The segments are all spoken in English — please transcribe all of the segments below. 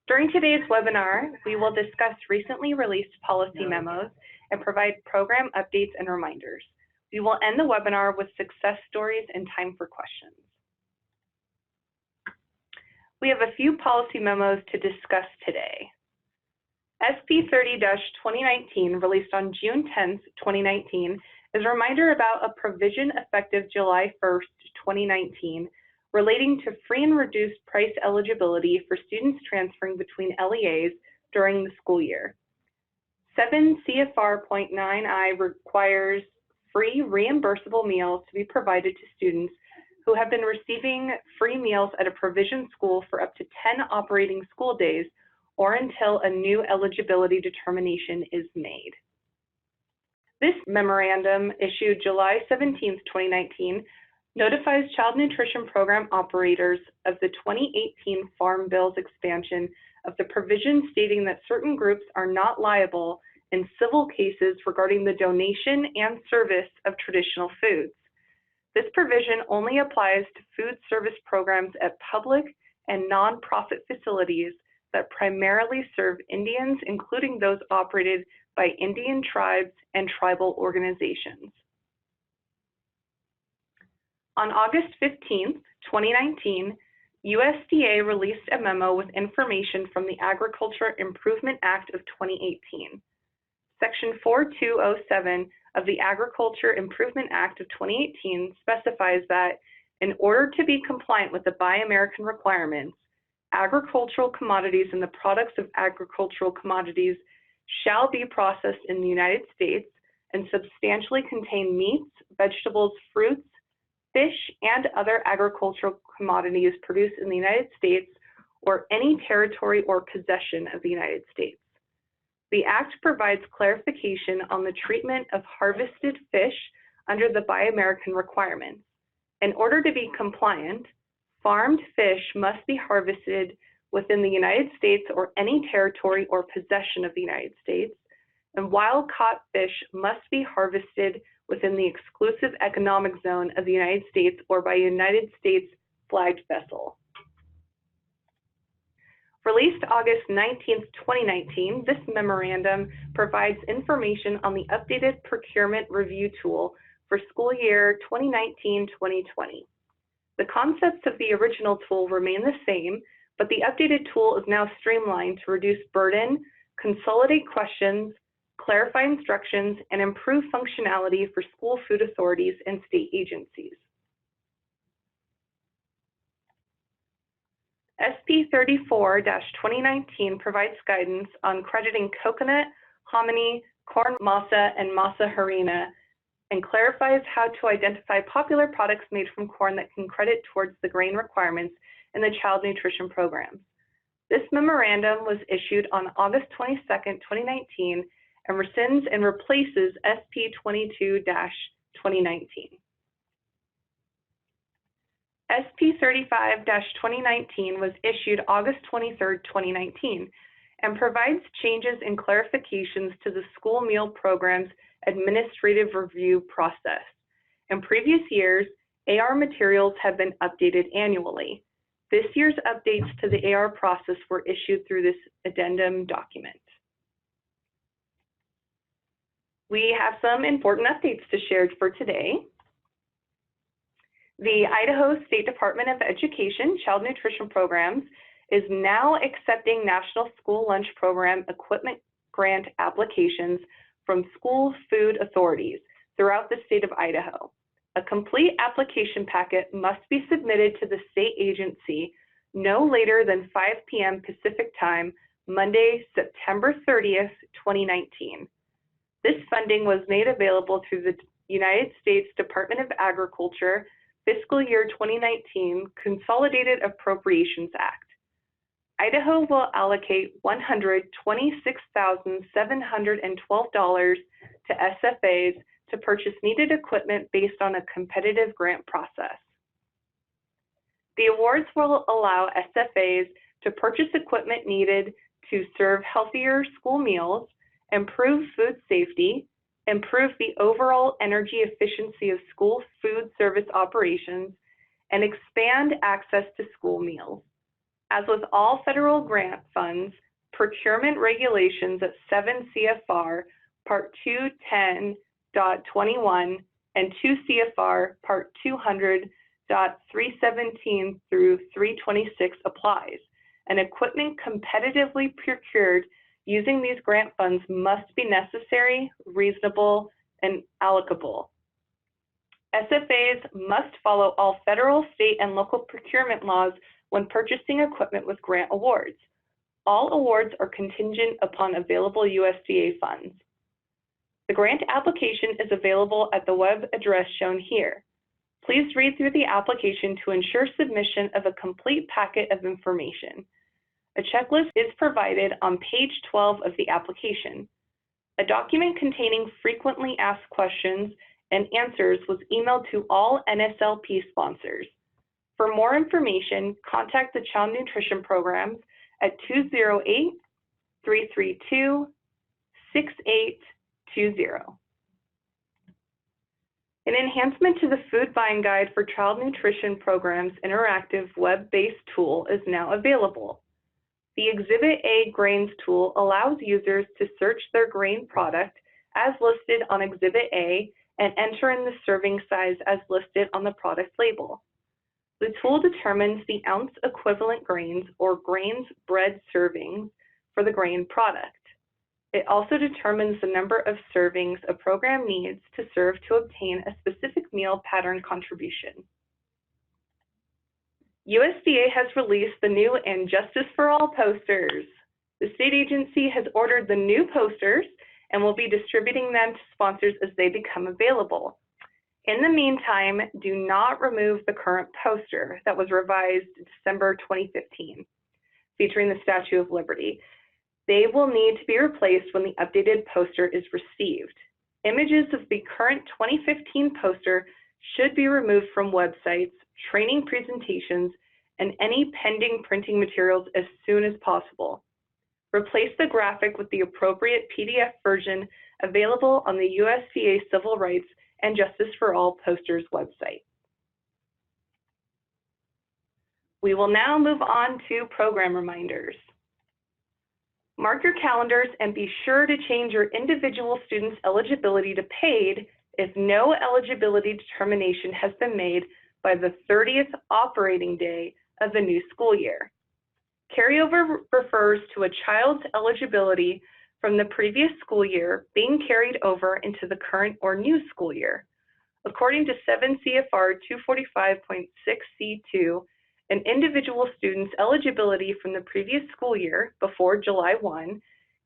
During today's webinar, we will discuss recently released policy memos and provide program updates and reminders. We will end the webinar with success stories and time for questions. We have a few policy memos to discuss today. SP 30-2019, released on June 10th, 2019, is a reminder about a provision effective July 1st, 2019, relating to free and reduced price eligibility for students transferring between LEAs during the school year. 7 CFR.9I requires free reimbursable meals to be provided to students who have been receiving free meals at a provision school for up to 10 operating school days or until a new eligibility determination is made. This memorandum, issued July 17, 2019, notifies child nutrition program operators of the 2018 Farm Bill's expansion of the provision stating that certain groups are not liable in civil cases regarding the donation and service of traditional foods. This provision only applies to food service programs at public and nonprofit facilities that primarily serve Indians, including those operated by Indian tribes and tribal organizations. On August 15, 2019, USDA released a memo with information from the Agriculture Improvement Act of 2018. Section 4207 of the Agriculture Improvement Act of 2018 specifies that in order to be compliant with the Buy American requirements, agricultural commodities and the products of agricultural commodities shall be processed in the United States and substantially contain meats, vegetables, fruits, fish, and other agricultural commodities produced in the United States or any territory or possession of the United States. The Act provides clarification on the treatment of harvested fish under the Buy American requirements. In order to be compliant, farmed fish must be harvested within the United States or any territory or possession of the United States, and wild-caught fish must be harvested within the exclusive economic zone of the United States or by a United States flagged vessel. Released August 19, 2019, this memorandum provides information on the updated procurement review tool for school year 2019-2020. The concepts of the original tool remain the same, but the updated tool is now streamlined to reduce burden, consolidate questions, clarify instructions, and improve functionality for school food authorities and state agencies. SP 34-2019 provides guidance on crediting coconut, hominy, corn masa, and masa harina, and clarifies how to identify popular products made from corn that can credit towards the grain requirements in the child nutrition programs. This memorandum was issued on August 22, 2019, and rescinds and replaces SP 22-2019. SP 35-2019 was issued August 23, 2019, and provides changes and clarifications to the school meal program's administrative review process. In previous years, AR materials have been updated annually. This year's updates to the AR process were issued through this addendum document. We have some important updates to share for today. The Idaho State Department of Education Child Nutrition Programs is now accepting National School Lunch Program equipment grant applications from school food authorities throughout the state of Idaho. A complete application packet must be submitted to the state agency no later than 5 p.m. Pacific Time, Monday, September 30th, 2019. This funding was made available through the United States Department of Agriculture Fiscal Year 2019 Consolidated Appropriations Act. Idaho will allocate $126,712 to SFAs to purchase needed equipment based on a competitive grant process. The awards will allow SFAs to purchase equipment needed to serve healthier school meals, improve food safety, improve the overall energy efficiency of school food service operations, and expand access to school meals. As with all federal grant funds, procurement regulations at 7 CFR Part 210.21 and 2 CFR Part 200.317 through 326 applies, and equipment competitively procured using these grant funds must be necessary, reasonable, and allocable. SFAs must follow all federal, state, and local procurement laws when purchasing equipment with grant awards. All awards are contingent upon available USDA funds. The grant application is available at the web address shown here. Please read through the application to ensure submission of a complete packet of information. A checklist is provided on page 12 of the application. A document containing frequently asked questions and answers was emailed to all NSLP sponsors. For more information, contact the Child Nutrition Programs at 208-332-6820. An enhancement to the Food Buying Guide for Child Nutrition Programs interactive web-based tool is now available. The Exhibit A Grains tool allows users to search their grain product as listed on Exhibit A and enter in the serving size as listed on the product label. The tool determines the ounce equivalent grains or grains bread servings for the grain product. It also determines the number of servings a program needs to serve to obtain a specific meal pattern contribution. USDA has released the new and Justice for All posters. The state agency has ordered the new posters and will be distributing them to sponsors as they become available. In the meantime, do not remove the current poster that was revised December 2015, featuring the Statue of Liberty. They will need to be replaced when the updated poster is received. Images of the current 2015 poster should be removed from websites, training presentations, and any pending printing materials as soon as possible. Replace the graphic with the appropriate PDF version available on the USDA Civil Rights and Justice for All posters website. We will now move on to program reminders. Mark your calendars and be sure to change your individual student's eligibility to paid if no eligibility determination has been made by the 30th operating day of the new school year. Carryover refers to a child's eligibility from the previous school year being carried over into the current or new school year. According to 7 CFR 245.6C2, an individual student's eligibility from the previous school year before July 1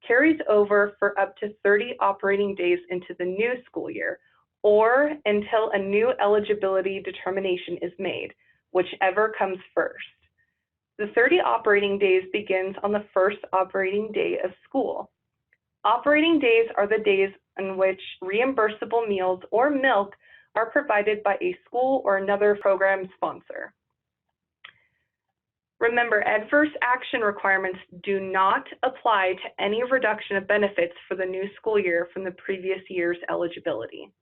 carries over for up to 30 operating days into the new school year, or until a new eligibility determination is made, whichever comes first. The 30 operating days begins on the first operating day of school. Operating days are the days in which reimbursable meals or milk are provided by a school or another program sponsor. Remember, adverse action requirements do not apply to any reduction of benefits for the new school year from the previous year's eligibility.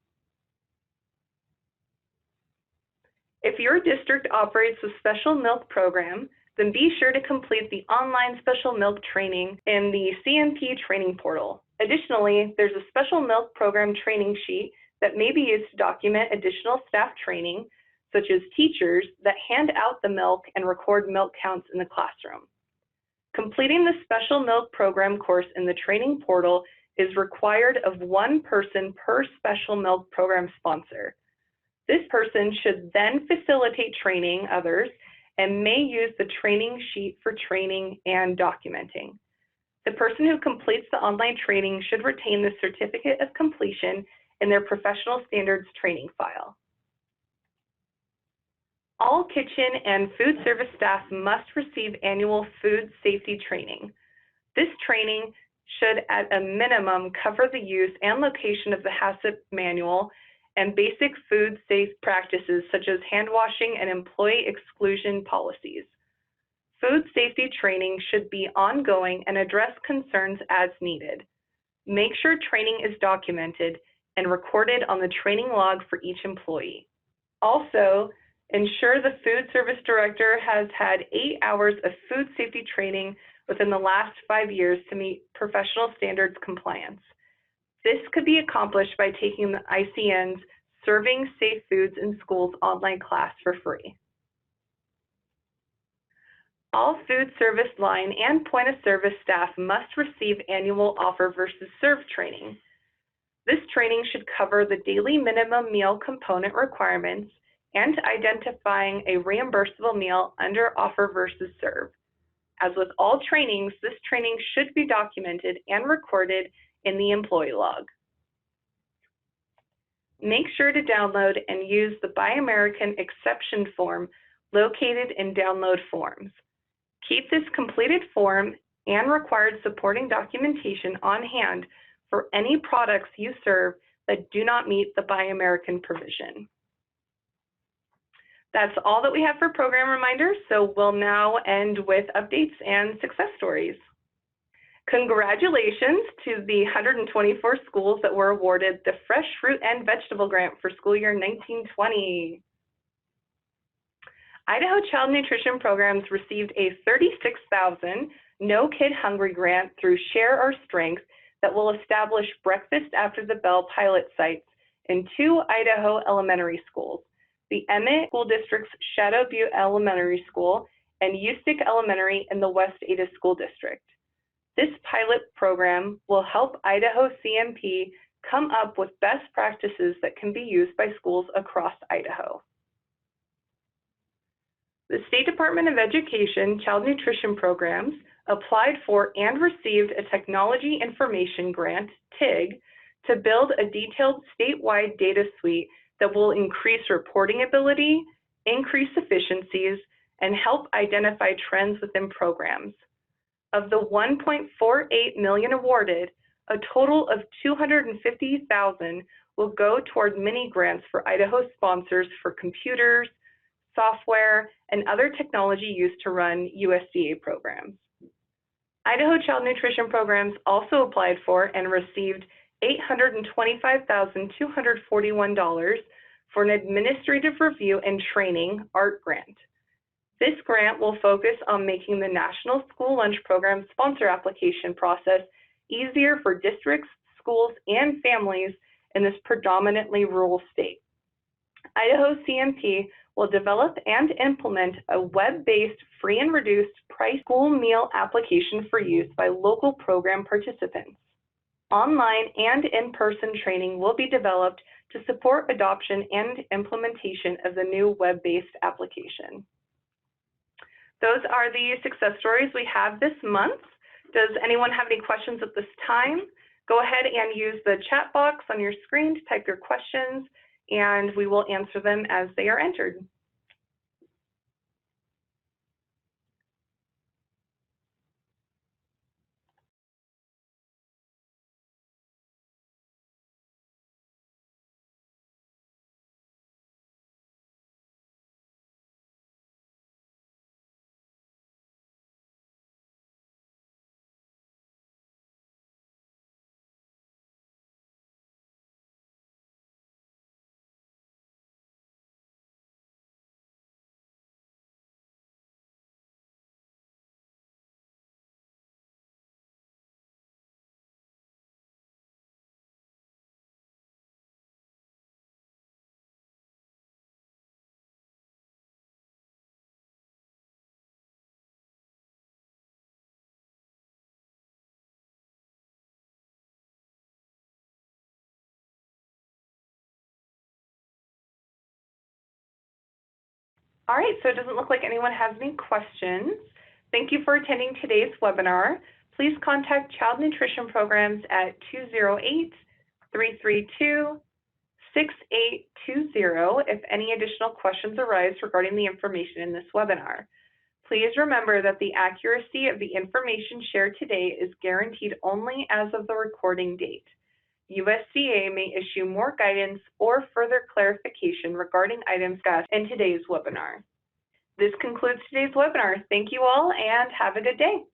If your district operates a special milk program, then be sure to complete the online special milk training in the CMP training portal. Additionally, there's a special milk program training sheet that may be used to document additional staff training, such as teachers that hand out the milk and record milk counts in the classroom. Completing the special milk program course in the training portal is required of one person per special milk program sponsor. This person should then facilitate training others and may use the training sheet for training and documenting. The person who completes the online training should retain the certificate of completion in their professional standards training file. All kitchen and food service staff must receive annual food safety training. This training should at a minimum cover the use and location of the HACCP manual and basic food safe practices such as hand washing and employee exclusion policies. Food safety training should be ongoing and address concerns as needed. Make sure training is documented and recorded on the training log for each employee. Also, Ensure the food service director has had 8 hours of food safety training within the last 5 years to meet professional standards compliance. This could be accomplished by taking the ICN's Serving Safe Foods in Schools online class for free. All food service line and point of service staff must receive annual offer versus serve training. This training should cover the daily minimum meal component requirements and identifying a reimbursable meal under offer versus serve. As with all trainings, this training should be documented and recorded in the employee log. Make sure to download and use the Buy American exception form located in Download Forms. Keep this completed form and required supporting documentation on hand for any products you serve that do not meet the Buy American provision. That's all that we have for program reminders, so we'll now end with updates and success stories. Congratulations to the 124 schools that were awarded the Fresh Fruit and Vegetable Grant for school year 1920. Idaho Child Nutrition Programs received a $36,000 No Kid Hungry grant through Share Our Strength that will establish breakfast after the bell pilot sites in 2 Idaho elementary schools, the Emmett School District's Shadow Butte Elementary School and Ustick Elementary in the West Ada School District. This pilot program will help Idaho CMP come up with best practices that can be used by schools across Idaho. The State Department of Education Child Nutrition Programs applied for and received a Technology Information Grant, TIG, to build a detailed statewide data suite that will increase reporting ability, increase efficiencies, and help identify trends within programs. Of the $1.48 million awarded, a total of $250,000 will go toward mini grants for Idaho sponsors for computers, software, and other technology used to run USDA programs. Idaho Child Nutrition Programs also applied for and received $825,241 for an Administrative Review and Training ART grant. This grant will focus on making the National School Lunch Program sponsor application process easier for districts, schools, and families in this predominantly rural state. Idaho CMP will develop and implement a web-based free and reduced price school meal application for use by local program participants. Online and in-person training will be developed to support adoption and implementation of the new web-based application. Those are the success stories we have this month. Does anyone have any questions at this time? Go ahead and use the chat box on your screen to type your questions, and we will answer them as they are entered. All right, so it doesn't look like anyone has any questions. Thank you for attending today's webinar. Please contact Child Nutrition Programs at 208-332-6820 if any additional questions arise regarding the information in this webinar. Please remember that the accuracy of the information shared today is guaranteed only as of the recording date. USDA may issue more guidance or further clarification regarding items discussed in today's webinar. This concludes today's webinar. Thank you all and have a good day.